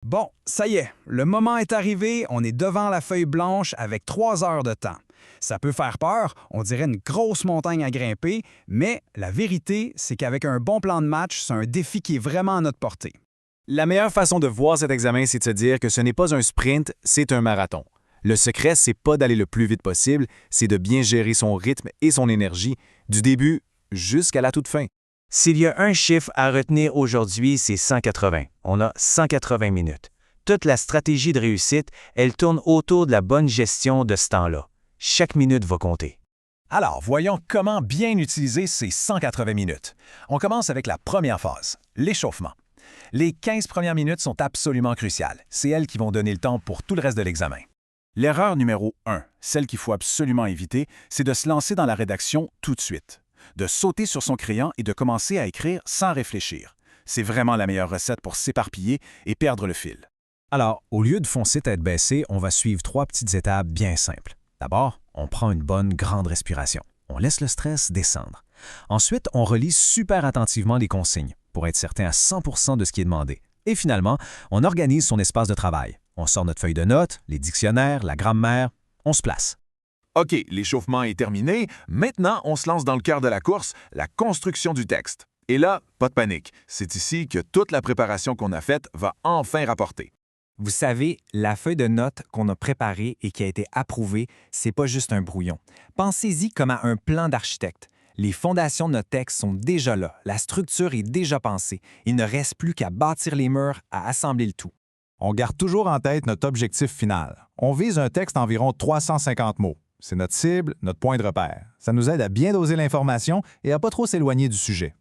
Bon, ça y est, le moment est arrivé, on est devant la feuille blanche avec 3 heures de temps. Ça peut faire peur, on dirait une grosse montagne à grimper, mais la vérité, c'est qu'avec un bon plan de match, c'est un défi qui est vraiment à notre portée. La meilleure façon de voir cet examen, c'est de se dire que ce n'est pas un sprint, c'est un marathon. Le secret, c'est pas d'aller le plus vite possible, c'est de bien gérer son rythme et son énergie, du début jusqu'à la toute fin. S'il y a un chiffre à retenir aujourd'hui, c'est 180. On a 180 minutes. Toute la stratégie de réussite, elle tourne autour de la bonne gestion de ce temps-là. Chaque minute va compter. Alors, voyons comment bien utiliser ces 180 minutes. On commence avec la première phase, l'échauffement. Les 15 premières minutes sont absolument cruciales. C'est elles qui vont donner le temps pour tout le reste de l'examen. L'erreur numéro 1, celle qu'il faut absolument éviter, c'est de se lancer dans la rédaction tout de suite, de sauter sur son crayon et de commencer à écrire sans réfléchir. C'est vraiment la meilleure recette pour s'éparpiller et perdre le fil. Alors, au lieu de foncer tête baissée, on va suivre 3 petites étapes bien simples. D'abord, on prend une bonne grande respiration. On laisse le stress descendre. Ensuite, on relit super attentivement les consignes pour être certain à 100% de ce qui est demandé. Et finalement, on organise son espace de travail. On sort notre feuille de notes, les dictionnaires, la grammaire, on se place. OK, l'échauffement est terminé. Maintenant, on se lance dans le cœur de la course, la construction du texte. Et là, pas de panique. C'est ici que toute la préparation qu'on a faite va enfin rapporter. Vous savez, la feuille de notes qu'on a préparée et qui a été approuvée, c'est pas juste un brouillon. Pensez-y comme à un plan d'architecte. Les fondations de notre texte sont déjà là, la structure est déjà pensée. Il ne reste plus qu'à bâtir les murs, à assembler le tout. On garde toujours en tête notre objectif final. On vise un texte d'environ 350 mots. C'est notre cible, notre point de repère. Ça nous aide à bien doser l'information et à pas trop s'éloigner du sujet.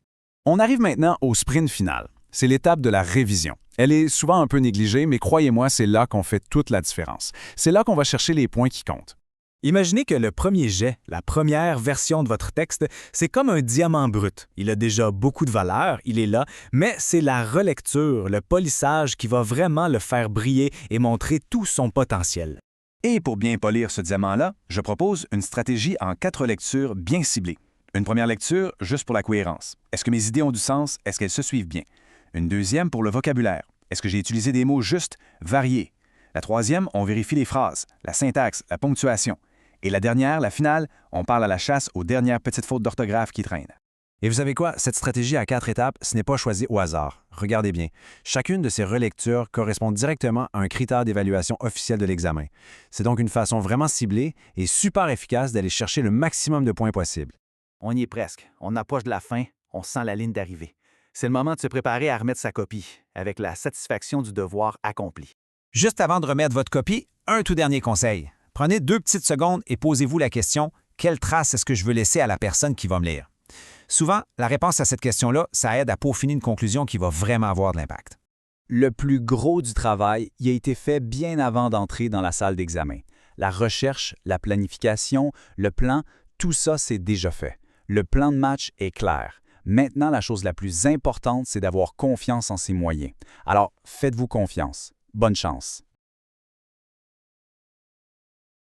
On arrive maintenant au sprint final. C'est l'étape de la révision. Elle est souvent un peu négligée, mais croyez-moi, c'est là qu'on fait toute la différence. C'est là qu'on va chercher les points qui comptent. Imaginez que le premier jet, la première version de votre texte, c'est comme un diamant brut. Il a déjà beaucoup de valeur, il est là, mais c'est la relecture, le polissage qui va vraiment le faire briller et montrer tout son potentiel. Et pour bien polir ce diamant-là, je propose une stratégie en 4 lectures bien ciblées. Une première lecture, juste pour la cohérence. Est-ce que mes idées ont du sens? Est-ce qu'elles se suivent bien? Une deuxième pour le vocabulaire. Est-ce que j'ai utilisé des mots justes, variés? La troisième, on vérifie les phrases, la syntaxe, la ponctuation. Et la dernière, la finale, on parle à la chasse aux dernières petites fautes d'orthographe qui traînent. Et vous savez quoi? Cette stratégie à 4 étapes, ce n'est pas choisi au hasard. Regardez bien. Chacune de ces relectures correspond directement à un critère d'évaluation officiel de l'examen. C'est donc une façon vraiment ciblée et super efficace d'aller chercher le maximum de points possible. On y est presque. On approche de la fin. On sent la ligne d'arrivée. C'est le moment de se préparer à remettre sa copie, avec la satisfaction du devoir accompli. Juste avant de remettre votre copie, un tout dernier conseil. Prenez 2 petites secondes et posez-vous la question « Quelle trace est-ce que je veux laisser à la personne qui va me lire? » Souvent, la réponse à cette question-là, ça aide à peaufiner une conclusion qui va vraiment avoir de l'impact. Le plus gros du travail y a été fait bien avant d'entrer dans la salle d'examen. La recherche, la planification, le plan, tout ça, c'est déjà fait. Le plan de match est clair. Maintenant, la chose la plus importante, c'est d'avoir confiance en ses moyens. Alors, faites-vous confiance. Bonne chance.